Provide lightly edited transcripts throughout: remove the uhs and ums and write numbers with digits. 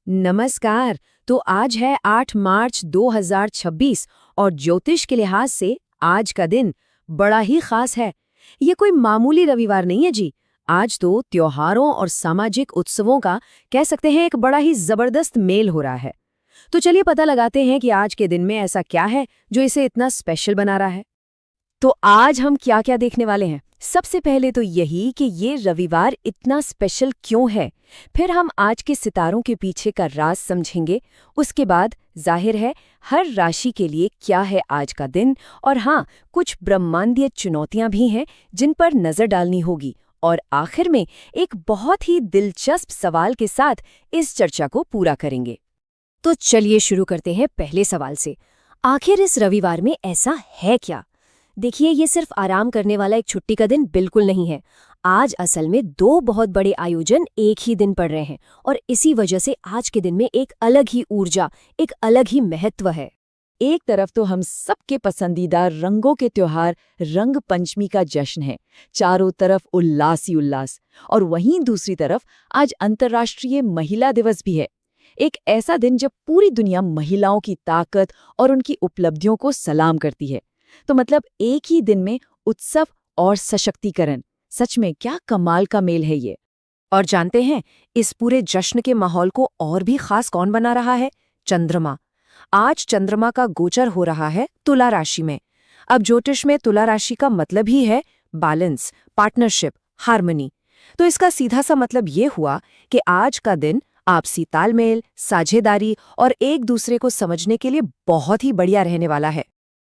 नमस्कार। तो आज है 8 मार्च 2026 और ज्योतिष के लिहाज से आज का दिन बड़ा ही खास है। ये कोई मामूली रविवार नहीं है जी। आज तो त्योहारों और सामाजिक उत्सवों का कह सकते हैं एक बड़ा ही जबरदस्त मेल हो रहा है। तो चलिए पता लगाते हैं कि आज के दिन में ऐसा क्या है जो इसे इतना स्पेशल बना रहा है। तो आज हम क्या क्या देखने वाले हैं। सबसे पहले तो यही कि ये रविवार इतना स्पेशल क्यों है, फिर हम आज के सितारों के पीछे का राज समझेंगे। उसके बाद जाहिर है हर राशि के लिए क्या है आज का दिन, और हाँ, कुछ ब्रह्मांडीय चुनौतियां भी हैं जिन पर नजर डालनी होगी। और आखिर में एक बहुत ही दिलचस्प सवाल के साथ इस चर्चा को पूरा करेंगे। तो चलिए शुरू करते हैं पहले सवाल से। आखिर इस रविवार में ऐसा है क्या? देखिए, ये सिर्फ आराम करने वाला एक छुट्टी का दिन बिल्कुल नहीं है। आज असल में दो बहुत बड़े आयोजन एक ही दिन पड़ रहे हैं, और इसी वजह से आज के दिन में एक अलग ही ऊर्जा, एक अलग ही महत्व है। एक तरफ तो हम सबके पसंदीदा रंगों के त्योहार रंग पंचमी का जश्न है, चारों तरफ उल्लास ही उल्लास। और वहीं दूसरी तरफ आज अंतर्राष्ट्रीय महिला दिवस भी है, एक ऐसा दिन जब पूरी दुनिया महिलाओं की ताकत और उनकी उपलब्धियों को सलाम करती है। तो मतलब एक ही दिन में उत्सव और सशक्तिकरण, सच में क्या कमाल का मेल है ये। और जानते हैं, इस पूरे जश्न के माहौल को और भी खास कौन बना रहा है? चंद्रमा। आज चंद्रमा का गोचर हो रहा है तुला राशि में। अब ज्योतिष में तुला राशि का मतलब ही है बैलेंस, पार्टनरशिप, हार्मनी। तो इसका सीधा सा मतलब ये हुआ कि आज का दिन आपसी तालमेल, साझेदारी और एक दूसरे को समझने के लिए बहुत ही बढ़िया रहने वाला है।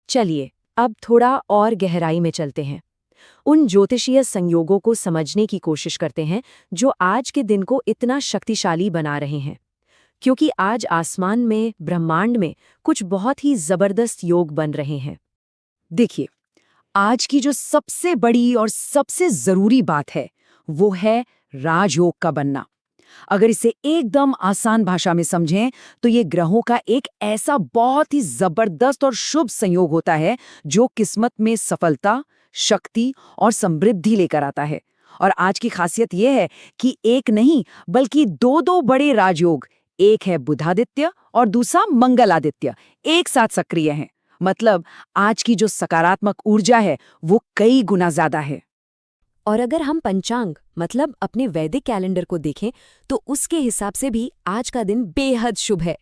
चलिए अब थोड़ा और गहराई में चलते हैं। उन ज्योतिषीय संयोगों को समझने की कोशिश करते हैं जो आज के दिन को इतना शक्तिशाली बना रहे हैं। क्योंकि आज आसमान में, ब्रह्मांड में कुछ बहुत ही जबरदस्त योग बन रहे हैं। देखिए, आज की जो सबसे बड़ी और सबसे जरूरी बात है वो है राजयोग का बनना। अगर इसे एकदम आसान भाषा में समझें तो ये ग्रहों का एक ऐसा बहुत ही जबरदस्त और शुभ संयोग होता है जो किस्मत में सफलता, शक्ति और समृद्धि लेकर आता है। और आज की खासियत यह है कि एक नहीं बल्कि दो दो बड़े राजयोग, एक है बुधादित्य और दूसरा मंगलादित्य, एक साथ सक्रिय हैं। मतलब आज की जो सकारात्मक ऊर्जा है वो कई गुना ज्यादा है। और अगर हम पंचांग मतलब अपने वैदिक कैलेंडर को देखें तो उसके हिसाब से भी आज का दिन बेहद शुभ है।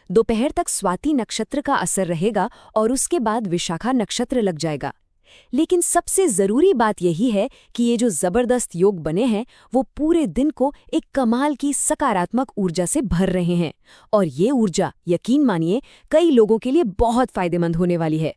दोपहर तक स्वाति नक्षत्र का असर रहेगा और उसके बाद विशाखा नक्षत्र लग जाएगा। लेकिन सबसे जरूरी बात यही है कि ये जो जबरदस्त योग बने हैं वो पूरे दिन को एक कमाल की सकारात्मक ऊर्जा से भर रहे हैं। और ये ऊर्जा, यकीन मानिए, कई लोगों के लिए बहुत फायदेमंद होने वाली है।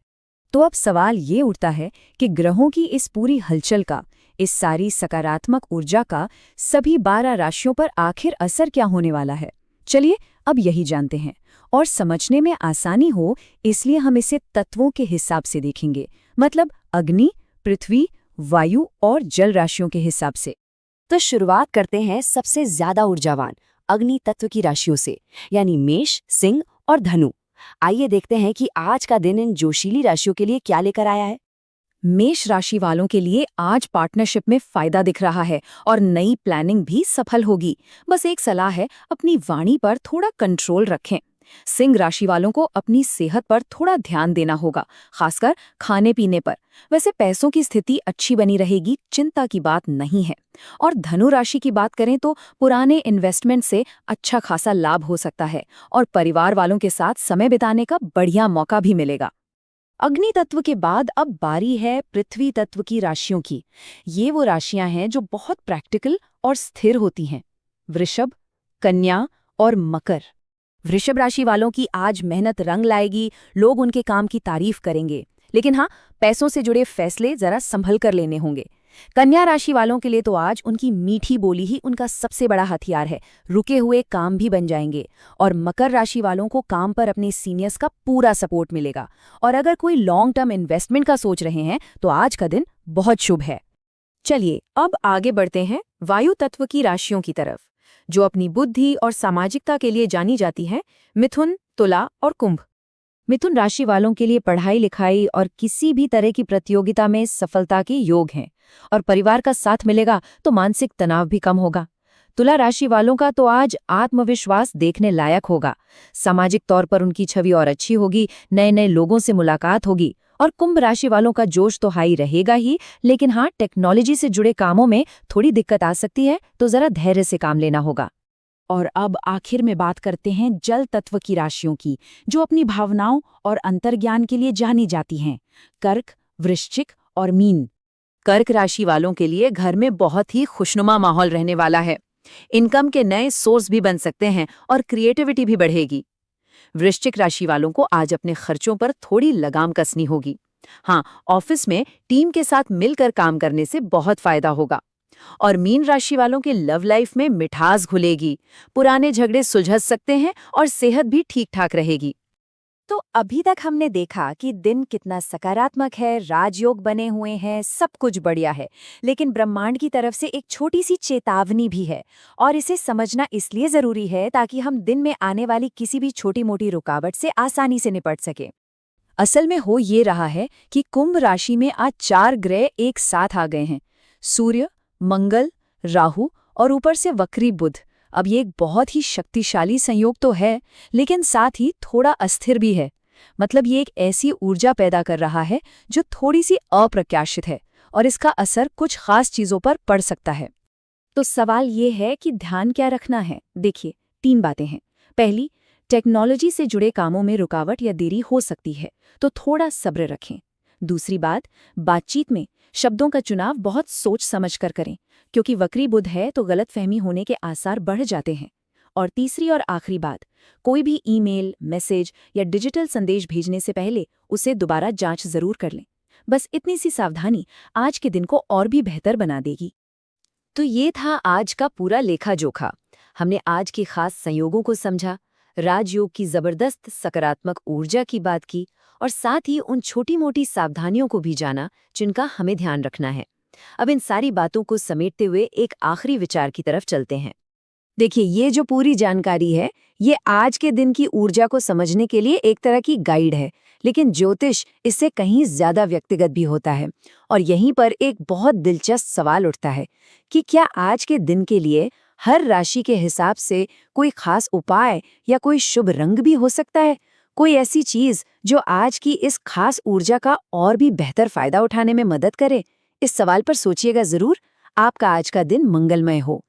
तो अब सवाल ये उठता है कि ग्रहों की इस पूरी हलचल का, इस सारी सकारात्मक ऊर्जा का सभी 12 राशियों पर आखिर असर क्या होने वाला है। चलिए अब यही जानते हैं। और समझने में आसानी हो इसलिए हम इसे तत्वों के हिसाब से देखेंगे, मतलब अग्नि, पृथ्वी, वायु और जल राशियों के हिसाब से। तो शुरुआत करते हैं सबसे ज्यादा ऊर्जावान अग्नि तत्व की राशियों से, यानी मेष, सिंह और धनु। आइए देखते हैं कि आज का दिन इन जोशीली राशियों के लिए क्या लेकर आया है। मेष राशि वालों के लिए आज पार्टनरशिप में फायदा दिख रहा है और नई प्लानिंग भी सफल होगी। बस एक सलाह है, अपनी वाणी पर थोड़ा कंट्रोल रखें। सिंह राशि वालों को अपनी सेहत पर थोड़ा ध्यान देना होगा, खासकर खाने पीने पर। वैसे पैसों की स्थिति अच्छी बनी रहेगी, चिंता की बात नहीं है। और धनु राशि की बात करें तो पुराने इन्वेस्टमेंट से अच्छा खासा लाभ हो सकता है और परिवार वालों के साथ समय बिताने का बढ़िया मौका भी मिलेगा। अग्नि तत्व के बाद अब बारी है पृथ्वी तत्व की राशियों की। ये वो राशियां हैं जो बहुत प्रैक्टिकल और स्थिर होती हैं। वृषभ, कन्या और मकर। वृषभ राशि वालों की आज मेहनत रंग लाएगी, लोग उनके काम की तारीफ करेंगे। लेकिन हाँ, पैसों से जुड़े फैसले जरा संभल कर लेने होंगे। कन्या राशि वालों के लिए तो आज उनकी मीठी बोली ही उनका सबसे बड़ा हथियार है, रुके हुए काम भी बन जाएंगे। और मकर राशि वालों को काम पर अपने सीनियर्स का पूरा सपोर्ट मिलेगा। और अगर कोई लॉन्ग टर्म इन्वेस्टमेंट का सोच रहे हैं तो आज का दिन बहुत शुभ है। चलिए अब आगे बढ़ते हैं वायु तत्व की राशियों की तरफ, जो अपनी बुद्धि और सामाजिकता के लिए जानी जाती हैं। मिथुन, तुला और कुंभ। मिथुन राशि वालों के लिए पढ़ाई लिखाई और किसी भी तरह की प्रतियोगिता में सफलता के योग हैं, और परिवार का साथ मिलेगा तो मानसिक तनाव भी कम होगा। तुला राशि वालों का तो आज आत्मविश्वास देखने लायक होगा। सामाजिक तौर पर उनकी छवि और अच्छी होगी, नए नए लोगों से मुलाकात होगी। और कुंभ राशि वालों का जोश तो हाई रहेगा ही, लेकिन हाँ, टेक्नोलॉजी से जुड़े कामों में थोड़ी दिक्कत आ सकती है, तो जरा धैर्य से काम लेना होगा। और अब आखिर में बात करते हैं जल तत्व की राशियों की, जो अपनी भावनाओं और अंतर्ज्ञान के लिए जानी जाती हैं। कर्क, वृश्चिक और मीन। कर्क राशि वालों के लिए घर में बहुत ही खुशनुमा माहौल रहने वाला है। इनकम के नए सोर्स भी बन सकते हैं और क्रिएटिविटी भी बढ़ेगी। वृश्चिक राशि वालों को आज अपने खर्चों पर थोड़ी लगाम कसनी होगी। हाँ, ऑफिस में टीम के साथ मिलकर काम करने से बहुत फायदा होगा। और मीन राशि वालों के लव लाइफ में मिठास घुलेगी, पुराने झगड़े सुलझ सकते हैं और सेहत भी ठीक ठाक रहेगी। तो अभी तक हमने देखा कि दिन कितना सकारात्मक है, राजयोग बने हुए हैं, सब कुछ बढ़िया है। लेकिन ब्रह्मांड की तरफ से एक छोटी सी चेतावनी भी है, और इसे समझना इसलिए जरूरी है ताकि हम दिन में आने वाली किसी भी छोटी मोटी रुकावट से आसानी से निपट सके। असल में हो ये रहा है कि कुंभ राशि में आज 4 ग्रह एक साथ आ गए हैं, सूर्य, मंगल, राहु और ऊपर से वक्री बुध। अब ये एक बहुत ही शक्तिशाली संयोग तो है, लेकिन साथ ही थोड़ा अस्थिर भी है। मतलब ये एक ऐसी ऊर्जा पैदा कर रहा है जो थोड़ी सी अप्रत्याशित है, और इसका असर कुछ खास चीजों पर पड़ सकता है। तो सवाल ये है कि ध्यान क्या रखना है। देखिए, 3 बातें हैं। पहली, टेक्नोलॉजी से जुड़े कामों में रुकावट या देरी हो सकती है, तो थोड़ा सब्र रखें। दूसरी बात, बातचीत में शब्दों का चुनाव बहुत सोच समझ कर करें, क्योंकि वक्री बुध है तो गलतफहमी होने के आसार बढ़ जाते हैं। और तीसरी और आखिरी बात, कोई भी ईमेल, मैसेज या डिजिटल संदेश भेजने से पहले उसे दोबारा जांच जरूर कर लें। बस इतनी सी सावधानी आज के दिन को और भी बेहतर बना देगी। तो ये था आज का पूरा लेखा जोखा। हमने आज के खास संयोगों को समझा, राजयोग की जबरदस्त सकारात्मक ऊर्जा की बात की, और साथ ही उन छोटी मोटी सावधानियों को भी जाना जिनका हमें ध्यान रखना है। अब इन सारी बातों को समेटते हुए एक आखिरी विचार की तरफ चलते हैं। देखिए, ये जो पूरी जानकारी है, ये आज के दिन की ऊर्जा को समझने के लिए एक तरह की गाइड है, लेकिन ज्योतिष इससे कहीं ज्यादा व्यक्तिगत भी होता है। और यहीं पर एक बहुत दिलचस्प सवाल उठता है कि क्या आज के दिन के लिए हर राशि के हिसाब से कोई खास उपाय या कोई शुभ रंग भी हो सकता है? कोई ऐसी चीज जो आज की इस खास ऊर्जा का और भी बेहतर फायदा उठाने में मदद करे? इस सवाल पर सोचिएगा जरूर। आपका आज का दिन मंगलमय हो।